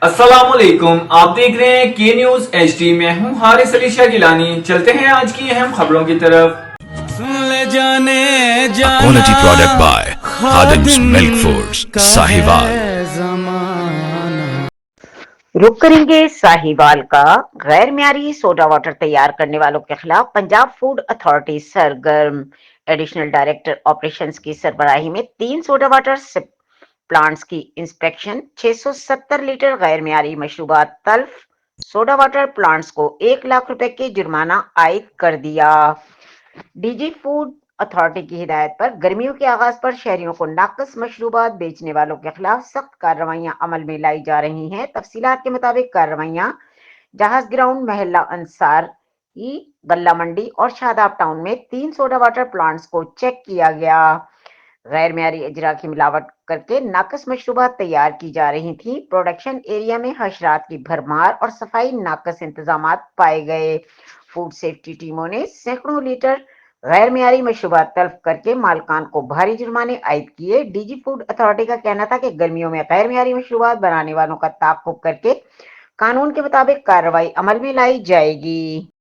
अस्सलामुअलैकुम, आप देख रहे हैं के न्यूज एचडी। मैं हूं हारिस अली शाह गिलानी। चलते हैं आज की अहम खबरों की तरफ। ले जाने A जाना quality product by Khadim's Khadim Milk Foods, का Sahiwal. है जमाना। रुक करेंगे साहिवाल का। गैर मियारी सोडा वाटर तैयार करने वालों के खिलाफ पंजाब फूड अथॉरिटी सरगर्म। एडिशनल डायरेक्टर ऑपरेशंस की सरबराही में 3 सोडा वाटर प्लांट्स की इंस्पेक्शन। 670 लीटर गैर मियारी मशरूबात तल्फ सोडा वाटर प्लांट्स को 1 लाख रुपए के जुर्माना आयद कर दिया। डीजी फूड अथॉरिटी की हिदायत पर गर्मियों के आगाज पर शहरियों को नाकस मशरूबात बेचने वालों के खिलाफ सख्त कार्रवाइयां अमल में लाई जा रही हैं। तफसीलात के मुताबिक कार्रवाइयां जहाज ग्राउंड, महल्ला अंसार ई, गल्ला मंडी और शादाब टाउन में 3 सोडा वाटर प्लांट्स को चेक किया गया। गैर मियारी अजरा की मिलावट करके नाकस मशरूबात तैयार की जा रही थी। प्रोडक्शन एरिया में हशरात की भरमार और सफाई नाकस इंतजामात पाए गए। फूड सेफ्टी टीमों ने सैकड़ों लीटर गैर मियारी मशरूबात तल्फ करके मालकान को भारी जुर्माने आयद किए। डीजी फूड अथॉरिटी का कहना था कि गर्मियों में गैर मियारी मशरूबात बनाने वालों का ताक़ुब करके कानून के मुताबिक कार्रवाई अमल में लाई जाएगी।